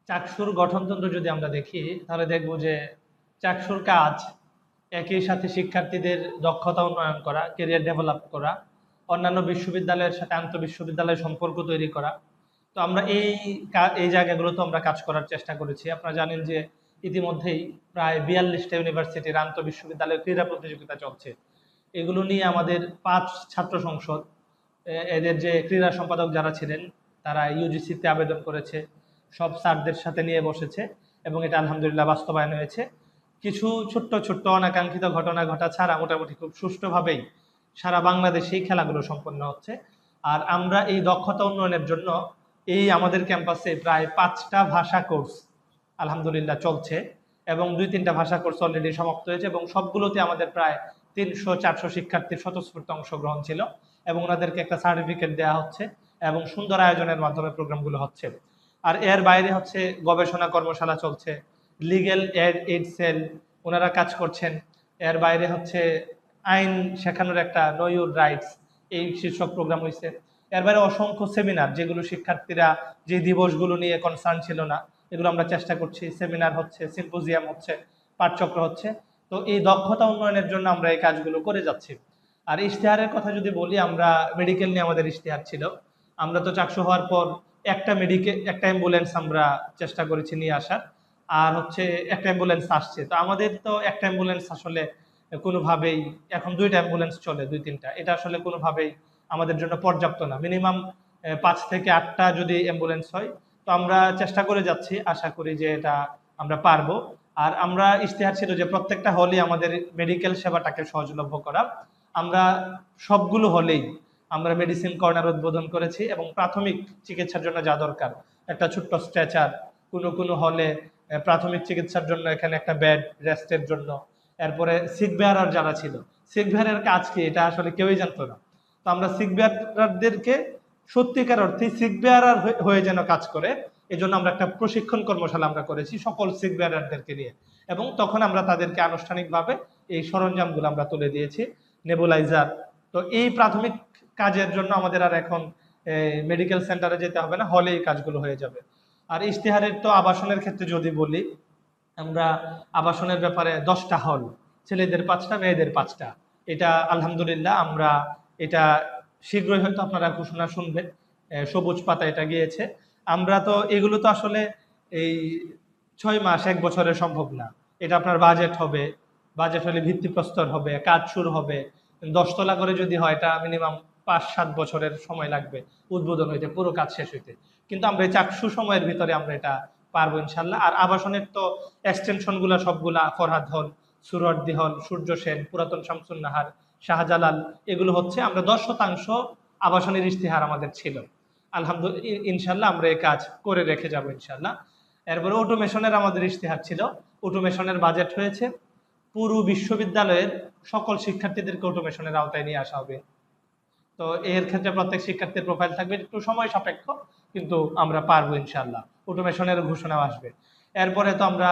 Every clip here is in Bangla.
চাকসুর গঠনতন্ত্র যদি আমরা দেখি তাহলে দেখব যে চাকসুর কাজ একই সাথে শিক্ষার্থীদের দক্ষতা উন্নয়ন করা, কেরিয়ার ডেভেলপ করা, অন্যান্য বিশ্ববিদ্যালয়ের সাথে আন্তঃবিশ্ববিদ্যালয় সম্পর্ক তৈরি করা। তো আমরা এই জায়গাগুলোতে আমরা কাজ করার চেষ্টা করেছি। আপনারা জানেন যে ইতিমধ্যেই প্রায় 42টা ইউনিভার্সিটির আন্তঃবিশ্ববিদ্যালয় ক্রীড়া প্রতিযোগিতা চলছে। এগুলো নিয়ে আমাদের 5 ছাত্র সংসদ এদের যে ক্রীড়া সম্পাদক যারা ছিলেন তারা ইউজিসিতে আবেদন করেছে, সব স্যারদের সাথে নিয়ে বসেছে এবং এটা আলহামদুলিল্লাহ বাস্তবায়ন হয়েছে। কিছু ছোট্ট ছোট্ট অনাকাঙ্ক্ষিত ঘটনা ঘটা ছাড়া মোটামুটি খুব সুষ্ঠুভাবেই সারা বাংলাদেশেই খেলাগুলো সম্পন্ন হচ্ছে। আর আমরা এই দক্ষতা উন্নয়নের জন্য এই আমাদের ক্যাম্পাসে প্রায় 5টা ভাষা কোর্স আলহামদুলিল্লাহ চলছে এবং 2-3টা ভাষা কোর্স অলরেডি সমাপ্ত হয়েছে এবং সবগুলোতে আমাদের প্রায় 300-400 শিক্ষার্থীর স্বতঃস্ফূর্ত অংশগ্রহণ ছিল এবং ওনাদেরকে একটা সার্টিফিকেট দেওয়া হচ্ছে এবং সুন্দর আয়োজনের মাধ্যমে প্রোগ্রামগুলো হচ্ছে। আর এর বাইরে হচ্ছে গবেষণা কর্মশালা চলছে, লিগ্যাল এইড সেল ওনারা কাজ করছেন। এর বাইরে হচ্ছে আইন শেখানোর একটা নো ইউর রাইটস এই শীর্ষক প্রোগ্রাম হয়েছে। এর বাইরে অসংখ্য সেমিনার যেগুলো শিক্ষার্থীরা যে দিবসগুলো নিয়ে কনসার্ন ছিল না এগুলো আমরা চেষ্টা করছি। সেমিনার হচ্ছে, সিম্পোজিয়াম হচ্ছে, পাঠচক্র হচ্ছে। তো এই দক্ষতা উন্নয়নের জন্য আমরা এই কাজগুলো করে যাচ্ছি। আর ইশতেহারের কথা যদি বলি, আমরা মেডিকেল নিয়ে আমাদের ইশতেহার ছিল। আমরা তো চাকসু হওয়ার পর একটা অ্যাম্বুলেন্স আমরা চেষ্টা করেছি নিয়ে আসার, আর হচ্ছে একটা অ্যাম্বুলেন্স আসছে। তো আমাদের তো একটা অ্যাম্বুলেন্স আসলে কোনোভাবেই, এখন 2টা অ্যাম্বুলেন্স চলে, 2-3টা, এটা আসলে কোনোভাবেই আমাদের জন্য পর্যাপ্ত না। মিনিমাম 5 থেকে 8টা যদি অ্যাম্বুলেন্স হয়। তো আমরা চেষ্টা করে যাচ্ছি, আশা করি যে এটা আমরা পারবো। আর আমরা ইশতেহার ছিল যে প্রত্যেকটা হলেই আমাদের মেডিকেল সেবাটাকে সহজলভ্য করা। আমরা সবগুলো হলেই আমরা মেডিসিন কর্নার উদ্বোধন করেছি এবং প্রাথমিক চিকিৎসার জন্য যা দরকার, একটা ছোট্ট স্ট্রেচার, কোনো কোনো হলে প্রাথমিক চিকিৎসার জন্য এখানে একটা বেড রেস্টের জন্য। এরপরে সিক বেয়ারার যারা ছিল, সিক বেয়ারের কাজ কি এটা আসলে কেউই জানতো না। তো আমরা সিক বেয়ারারদেরকে সত্যিকার অর্থে সিক বেয়ারার হয়ে যেন কাজ করে, এই জন্য আমরা একটা প্রশিক্ষণ কর্মশালা আমরা করেছি সকল সিক বেয়ারারদেরকে নিয়ে এবং তখন আমরা তাদেরকে আনুষ্ঠানিকভাবে এই সরঞ্জামগুলো আমরা তুলে দিয়েছি, নেবুলাইজার। তো এই প্রাথমিক কাজের জন্য আমাদের আর এখন মেডিকেল সেন্টারে যেতে হবে না, হলে এই কাজগুলো হয়ে যাবে। আর ইশতেহারের তো আবাসনের ক্ষেত্রে যদি বলি, আমরা আবাসনের ব্যাপারে 10টা হল, ছেলেদের 5টা, মেয়েদের 5টা, এটা আলহামদুলিল্লাহ আমরা এটা শীঘ্রই হয়তো আপনারা ঘোষণা শুনবেন, সবুজ পাতা এটা গিয়েছে। আমরা তো এগুলো তো আসলে এই 6 মাস 1 বছরে সম্ভব না। এটা আপনার বাজেট হবে, বাজেট হলে ভিত্তিপ্রস্তর হবে, কাজ শুরু হবে। 10 তলা করে যদি হয় এটা মিনিমাম 5-7 বছরের সময় লাগবে উদ্বোধন হইতে, পুরো কাজ শেষ হইতে। কিন্তু আমরা এই চাকসু সময়ের ভিতরে আমরা এটা পারবো ইনশাল্লাহ। আর আবাসনের তো এক্সটেনশন গুলা সবগুলা ফরহাদ হল, সুরওয়ার্দী হল, সূর্য সেন, পুরাতন শামসুন নাহার, শাহজালাল, এগুলো হচ্ছে আমরা 10% আবাসনের ইশতেহার আমাদের ছিল। আলহামদুলিল্লাহ ইনশাল্লাহ আমরা এই কাজ করে রেখে যাব ইনশাল্লাহ। এরপরে অটোমেশনের আমাদের ইশতেহার ছিল, অটোমেশনের বাজেট হয়েছে। পুরো বিশ্ববিদ্যালয়ের সকল শিক্ষার্থীদেরকে অটোমেশনের আওতায় নিয়ে আসা হবে। তো এর ক্ষেত্রে প্রত্যেক শিক্ষার্থীর প্রোফাইল থাকবে, একটু সময় সাপেক্ষ, কিন্তু আমরা পারবো ইনশাল্লাহ। অটোমেশনের ঘোষণাও আসবে। এরপরে তো আমরা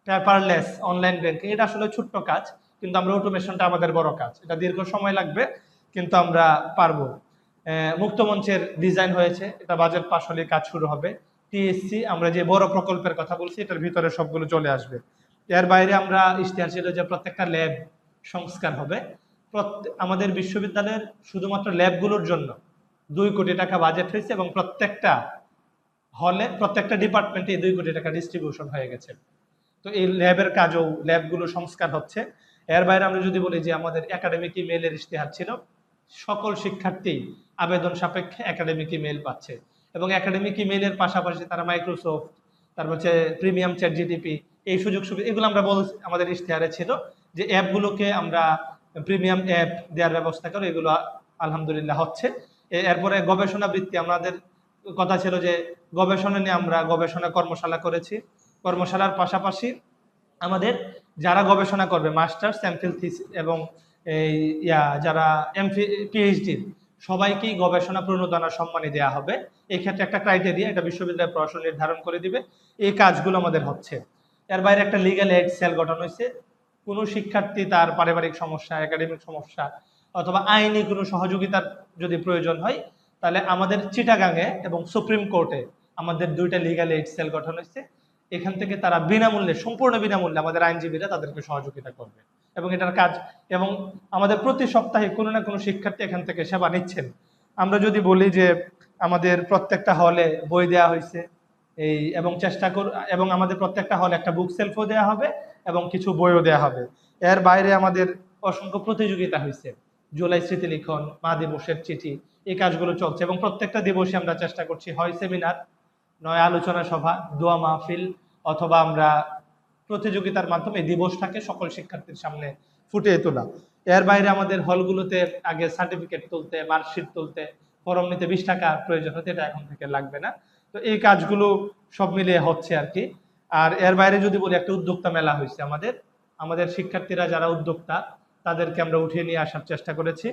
পেপারলেস অনলাইন ব্যাংকিং, এটা আসলে ছোট্ট কাজ, কিন্তু আমরা অটোমেশনটা আমাদের বড় কাজ, এটা দীর্ঘ সময় লাগবে কিন্তু আমরা পারবো। মুক্ত মঞ্চের ডিজাইন হয়েছে, এটা বাজেট পাস হলে কাজ শুরু হবে। টিএসসি আমরা যে বড় প্রকল্পের কথা বলছি এটার ভিতরে সবগুলো চলে আসবে। এর বাইরে আমরা ইশতেহার ছিল যে প্রত্যেকটা ল্যাব সংস্কার হবে। আমাদের বিশ্ববিদ্যালয়ের শুধুমাত্র ল্যাবগুলোর জন্য 2 কোটি টাকা বাজেট হয়েছে এবং প্রত্যেকটা হলে, প্রত্যেকটা ডিপার্টমেন্টে 2 কোটি টাকা ডিস্ট্রিবিউশন হয়ে গেছে। তো এই ল্যাবের কাজও, ল্যাবগুলো সংস্কার হচ্ছে। এর বাইরে আমরা যদি বলি যে আমাদের একাডেমিক ইমেইলের ইশতেহার ছিল, সকল শিক্ষার্থী আবেদন সাপেক্ষে একাডেমিক ইমেইল পাচ্ছে এবং একাডেমিক ইমেইলের পাশাপাশি তারা মাইক্রোসফট, তারপর হচ্ছে প্রিমিয়াম চ্যাট জিটিপি, এই সুযোগ সুবিধা এগুলো আমরা আমাদের ইশতেহারে ছিল যে অ্যাপগুলোকে আমরা প্রিমিয়াম অ্যাপ দেওয়ার ব্যবস্থা করে, এগুলো আলহামদুলিল্লাহ হচ্ছে। এরপরে গবেষণা বৃত্তি, আমাদের কথা ছিল যে গবেষণা নিয়ে আমরা গবেষণা কর্মশালা করেছি। কর্মশালার পাশাপাশি আমাদের যারা গবেষণা করবে মাস্টার্স, এমফিল, থিসিস এবং যারা পিএইচডি সবাইকেই গবেষণা প্রণোদনা সম্মানী দেওয়া হবে। এই ক্ষেত্রে একটা ক্রাইটেরিয়া এটা বিশ্ববিদ্যালয় প্রশাসন নির্ধারণ করে দিবে। এই কাজগুলো আমাদের হচ্ছে। এর বাইরে একটা লিগ্যাল এইড সেল গঠন হয়েছে। কোনো শিক্ষার্থী তার পারিবারিক সমস্যা, একাডেমিক সমস্যা অথবা আইনি কোনো সহযোগিতার যদি প্রয়োজন হয়, তাহলে আমাদের চিটাগাঙে এবং সুপ্রিম কোর্টে আমাদের 2টা লিগ্যাল এইড সেল গঠন হয়েছে। এখান থেকে তারা বিনামূল্যে, সম্পূর্ণ বিনামূল্যে আমাদের আইনজীবীরা তাদেরকে সহযোগিতা করবে এবং এটার কাজ, এবং আমাদের প্রতি সপ্তাহে কোনো না কোনো শিক্ষার্থী এখান থেকে সেবা নিচ্ছেন। আমরা যদি বলি যে আমাদের প্রত্যেকটা হলে বই দেওয়া হয়েছে এই, এবং এবং আমাদের প্রত্যেকটা হলে একটা বুক সেলফও দেওয়া হবে এবং কিছু বইও দেওয়া হবে। এর বাইরে আমাদের অসংখ্য প্রতিযোগিতা হয়েছে, জুলাই স্মৃতি লিখন, মা দিবসের চিঠি, এই কাজগুলো চলছে এবং প্রত্যেকটা দিবসে আমরা চেষ্টা করছি হয় সেমিনার, নয় আলোচনা সভা, দোয়া মাহফিল, অথবা আমরা প্রতিযোগিতার মাধ্যমে দিবসটাকে সকল শিক্ষার্থীর সামনে ফুটিয়ে তোলা। এর বাইরে আমাদের হলগুলোতে আগে সার্টিফিকেট তুলতে, মার্কশিট তুলতে ফরম নিতে 20 টাকা প্রয়োজন হতো, এটা এখন থেকে লাগবে না। তো এই কাজগুলো সব মিলিয়ে হচ্ছে আর কি। আর এর বাইরে যদি বলি, একটা উদ্যোক্তা মেলা হয়েছে আমাদের, আমাদের শিক্ষার্থীরা যারা উদ্যোক্তা তাদেরকে আমরা উঠিয়ে নিয়ে আসার চেষ্টা করেছি।